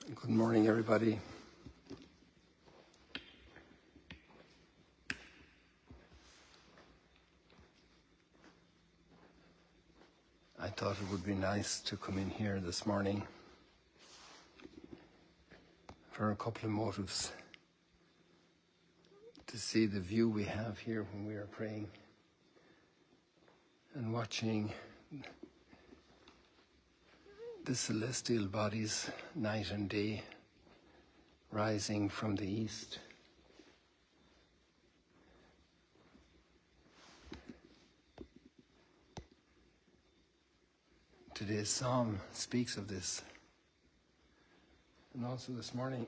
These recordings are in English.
Good morning, everybody. I thought it would be nice to come in here this morning for a couple of motives. To see the view we have here when we are praying and watching the celestial bodies night and day rising from the east. Today's psalm speaks of this. And also this morning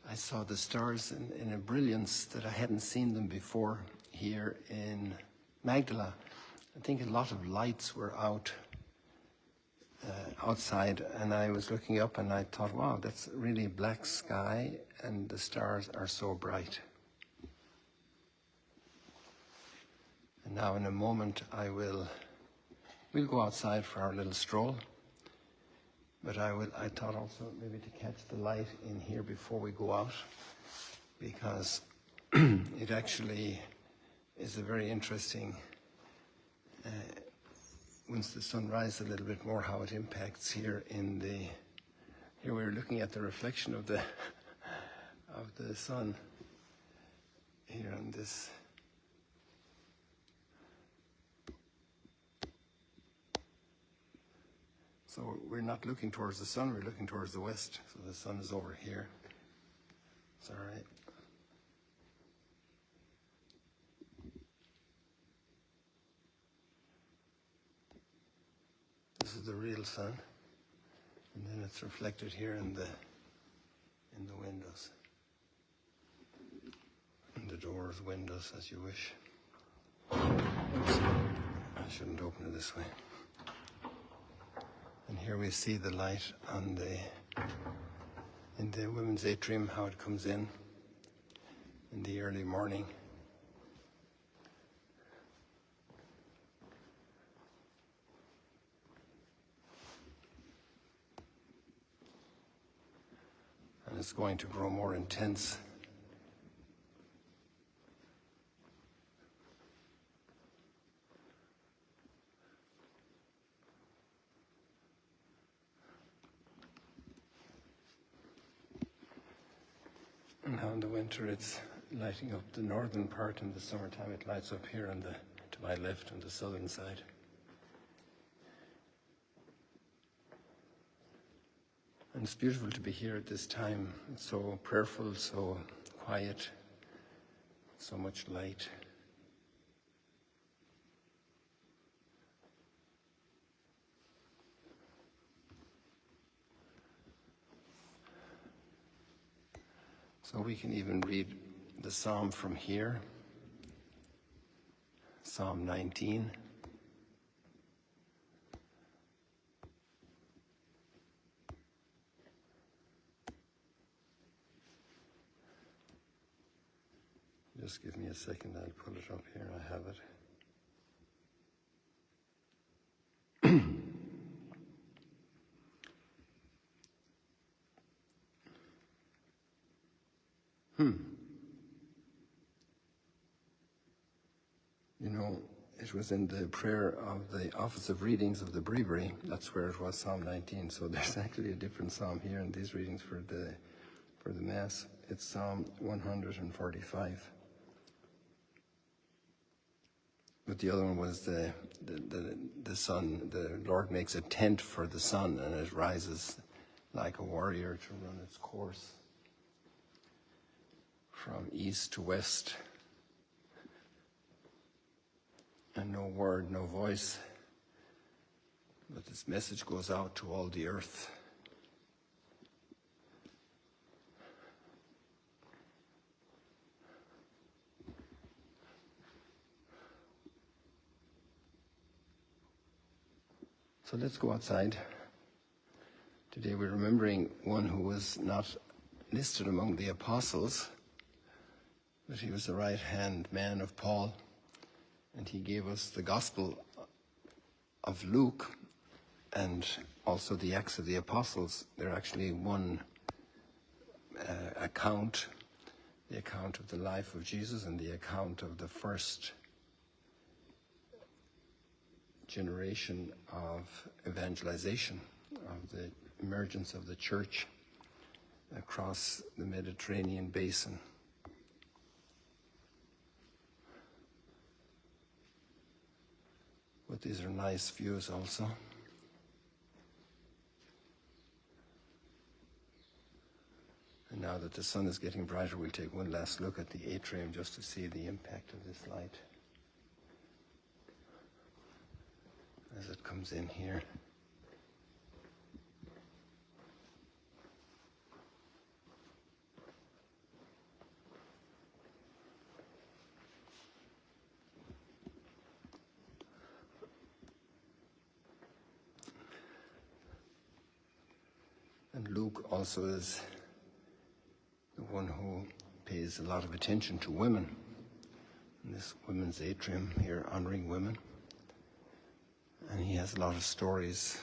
I saw the stars in a brilliance that I hadn't seen them before here in Magdala. I think a lot of lights were outside, and I was looking up and I thought, wow, that's really black sky and the stars are so bright. And now in a moment we'll go outside for our little stroll, but I thought also maybe to catch the light in here before we go out, because it actually is a very interesting once the sun rises a little bit more, how it impacts here here we're looking at the reflection of the sun here on this. So we're not looking towards the sun, we're looking towards the west. So the sun is over here. It's all right. This is the real sun, and then it's reflected here in the windows, in the doors, windows, as you wish. Oops. I shouldn't open it this way. And here we see the light in the women's atrium, how it comes in the early morning. And it's going to grow more intense. And now in the winter it's lighting up the northern part. In the summertime it lights up here to my left on the southern side. And it's beautiful to be here at this time. It's so prayerful, so quiet, so much light. So we can even read the psalm from here, Psalm 19. Just give me a second, I'll pull it up here, I have it. You know, it was in the prayer of the Office of Readings of the Breviary. That's where it was, Psalm 19. So there's actually a different psalm here in these readings for the Mass. It's Psalm 145. But the other one was the sun. The Lord makes a tent for the sun, and it rises like a warrior to run its course from east to west. And no word, no voice, but this message goes out to all the earth. So let's go outside. Today we're remembering one who was not listed among the apostles, but he was the right-hand man of Paul. And he gave us the Gospel of Luke, and also the Acts of the Apostles, they're actually one account, the account of the life of Jesus and the account of the first generation of evangelization, of the emergence of the church across the Mediterranean basin. But these are nice views also. And now that the sun is getting brighter, we'll take one last look at the atrium just to see the impact of this light as it comes in here. And Luke also is the one who pays a lot of attention to women. In this women's atrium here, honoring women. And he has a lot of stories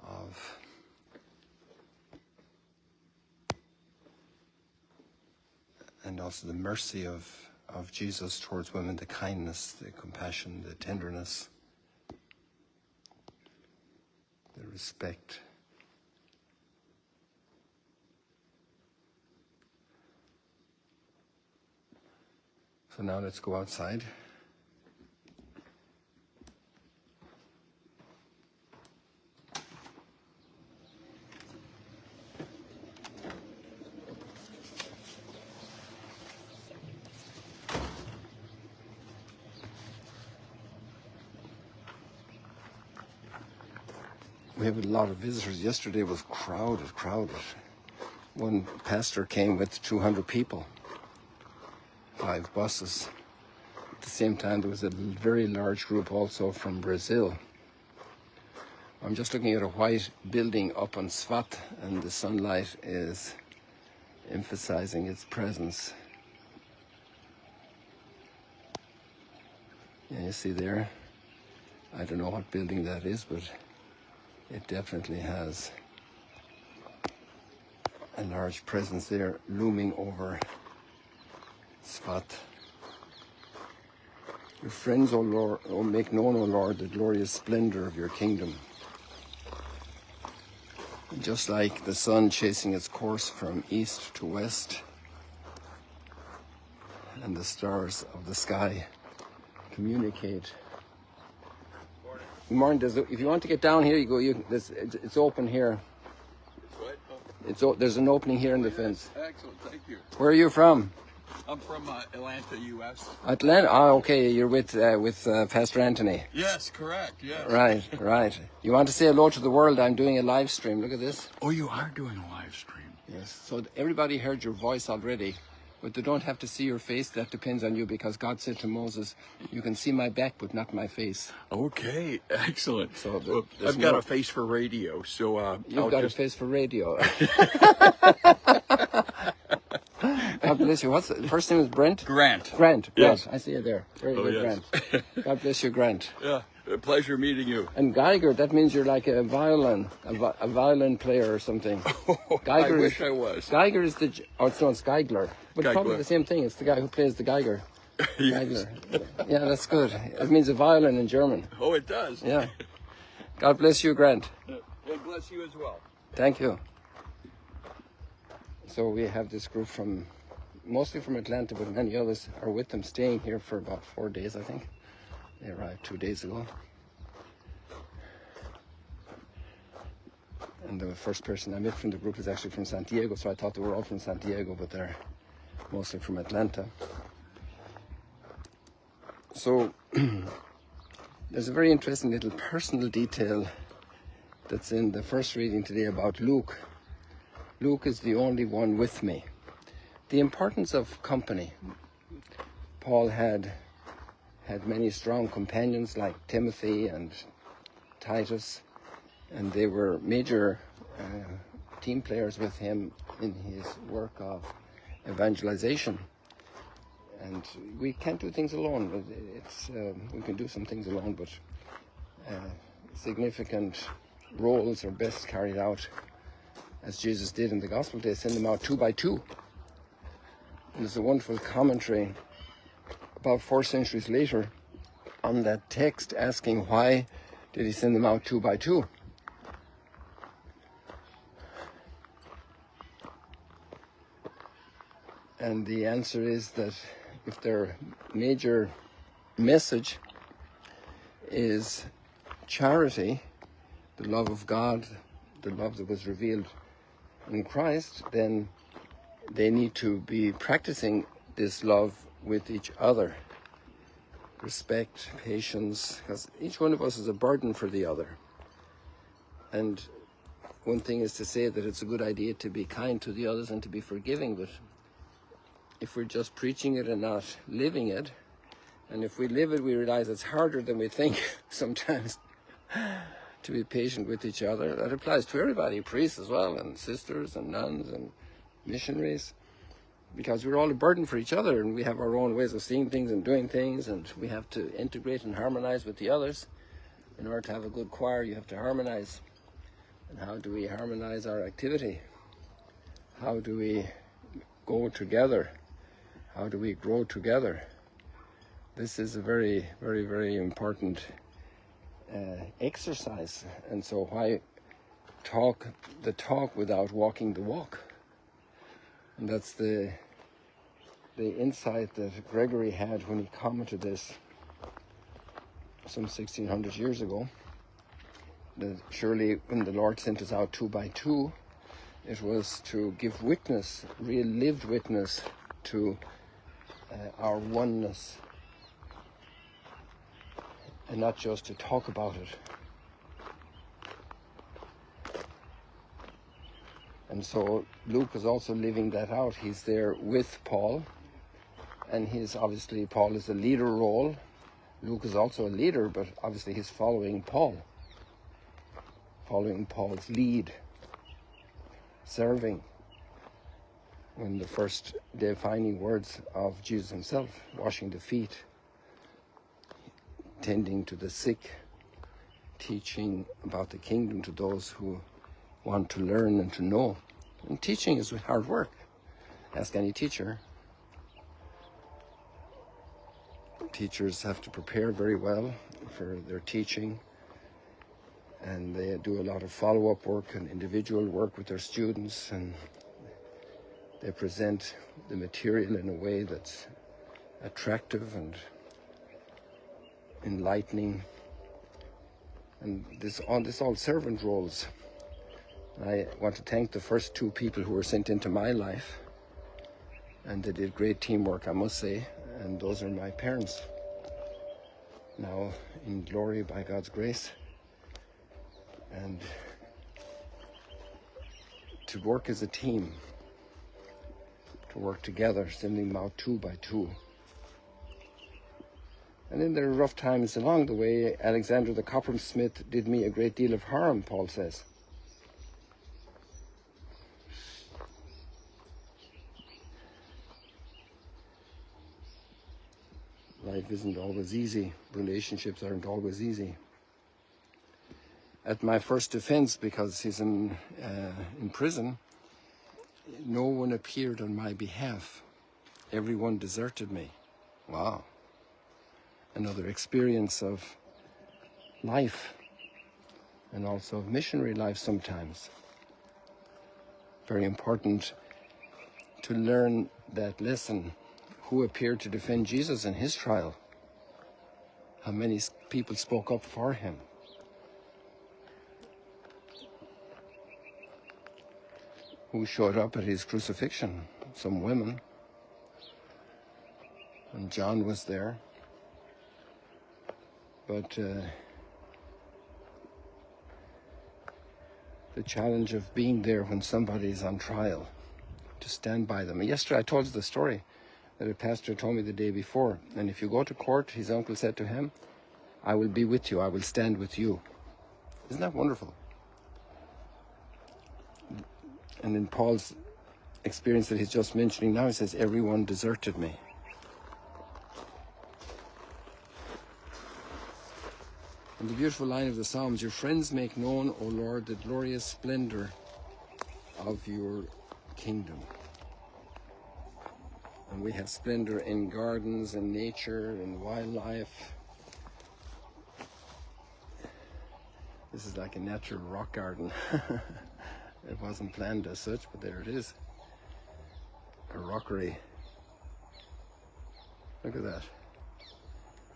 of and also the mercy of Jesus towards women, the kindness, the compassion, the tenderness, the respect. So now let's go outside. We have a lot of visitors. Yesterday was crowded. One pastor came with 200 people. 5 buses. At the same time, there was a very large group also from Brazil. I'm just looking at a white building up on Svat, and the sunlight is emphasizing its presence. Yeah, you see there? I don't know what building that is, but it definitely has a large presence there looming over Svat. Your friends, O Lord, O make known, O Lord, the glorious splendor of your kingdom. And just like the sun chasing its course from east to west, and the stars of the sky communicate. Good morning. If you want to get down here, you go. It's open here. There's an opening here in the fence. Excellent, thank you. Where are you from? I'm from Atlanta, U.S. Atlanta? Oh, okay. You're with Pastor Anthony. Yes, correct. Yes. Right. You want to say hello to the world? I'm doing a live stream. Look at this. Oh, you are doing a live stream. Yes. So everybody heard your voice already, but they don't have to see your face. That depends on you, because God said to Moses, "You can see my back, but not my face." Okay, excellent. So I've got a face for radio, so you've got a face for radio. God bless you. What's the first name? Is Brent? Grant. Yes. I see you there. Very good, yes. Grant. God bless you, Grant. Yeah, a pleasure meeting you. And Geiger, that means you're like a violin player or something. Geiger I wish I was. Geiger is it's Geigler. But Geigler. Probably the same thing. It's the guy who plays the Geiger. Yes. Geigler. Yeah, that's good. It means a violin in German. Oh, it does. Yeah. God bless you, Grant. God bless you as well. Thank you. So we have this group mostly from Atlanta, but many others are with them, staying here for about 4 days, I think. They arrived 2 days ago. And the first person I met from the group is actually from Santiago, so I thought they were all from Santiago, but they're mostly from Atlanta. So there's a very interesting little personal detail that's in the first reading today about Luke. Luke is the only one with me. The importance of company. Paul had many strong companions like Timothy and Titus, and they were major team players with him in his work of evangelization. And we can't do things alone. We can do some things alone, but significant roles are best carried out as Jesus did in the gospel days, send them out 2 by 2. And there's a wonderful commentary about 4 centuries later on that text asking why did he send them out 2 by 2. And the answer is that if their major message is charity, the love of God, the love that was revealed in Christ, then they need to be practicing this love with each other. Respect, patience, because each one of us is a burden for the other. And one thing is to say that it's a good idea to be kind to the others and to be forgiving, but if we're just preaching it and not living it, and if we live it, we realize it's harder than we think sometimes to be patient with each other. That applies to everybody, priests as well, and sisters and nuns and missionaries, because we're all a burden for each other, and we have our own ways of seeing things and doing things, and we have to integrate and harmonize with the others. In order to have a good choir, you have to harmonize. And how do we harmonize our activity? How do we go together? How do we grow together? This is a very, very, very important exercise. And so why talk the talk without walking the walk? And that's the insight that Gregory had when he commented this some 1600 years ago, that surely when the Lord sent us out 2 by 2, it was to give witness, real lived witness to our oneness, and not just to talk about it. And so Luke is also living that out. He's there with Paul, and obviously Paul is a leader role. Luke is also a leader, but obviously he's following Paul, following Paul's lead, serving. When the first defining words of Jesus himself, washing the feet, tending to the sick, teaching about the kingdom to those who want to learn and to know. And teaching is hard work. Ask any teacher. Teachers have to prepare very well for their teaching, and they do a lot of follow-up work and individual work with their students, and they present the material in a way that's attractive and enlightening. And this all servant roles. I want to thank the first 2 people who were sent into my life, and they did great teamwork, I must say, and those are my parents, now in glory by God's grace. And to work as a team, to work together, sending them out 2 by 2. And then there are rough times along the way. Alexander the coppersmith did me a great deal of harm, Paul says. Life isn't always easy. Relationships aren't always easy. At my first defense, because he's in prison, no one appeared on my behalf. Everyone deserted me. Wow. Another experience of life, and also of missionary life sometimes. Very important to learn that lesson. Who appeared to defend Jesus in his trial? How many people spoke up for him? Who showed up at his crucifixion? Some women. And John was there. But the challenge of being there when somebody is on trial, to stand by them. And yesterday I told you the story that a pastor told me the day before. And if you go to court, his uncle said to him, I will be with you, I will stand with you. Isn't that wonderful? And in Paul's experience that he's just mentioning now, he says, everyone deserted me. And And the beautiful line of the Psalms, your friends make known, O Lord, the glorious splendor of your kingdom. And we have splendor in gardens and nature and wildlife. This is like a natural rock garden. It wasn't planned as such, but there it is. A rockery. Look at that.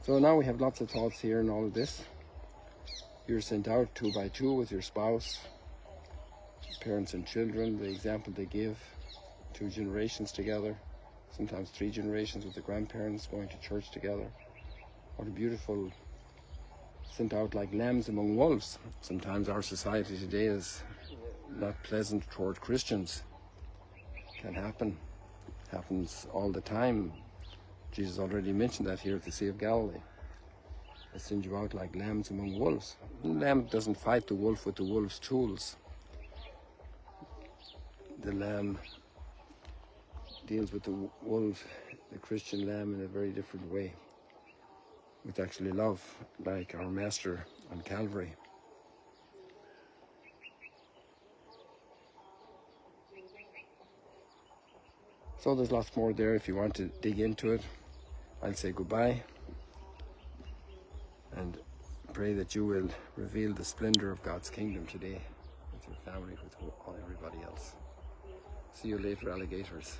So now we have lots of thoughts here in all of this. You're sent out 2 by 2 with your spouse, parents and children, the example they give, 2 generations together, sometimes 3 generations with the grandparents going to church together. What a beautiful, sent out like lambs among wolves. Sometimes our society today is not pleasant toward Christians. Can happen. Happens all the time. Jesus already mentioned that here at the Sea of Galilee. I send you out like lambs among wolves. The lamb doesn't fight the wolf with the wolf's tools. The lamb deals with the wolf, the Christian lamb, in a very different way, with actually love, like our Master on Calvary. So there's lots more there if you want to dig into it. I'll say goodbye and pray that you will reveal the splendor of God's kingdom today with your family, with everybody else. See you later, alligators.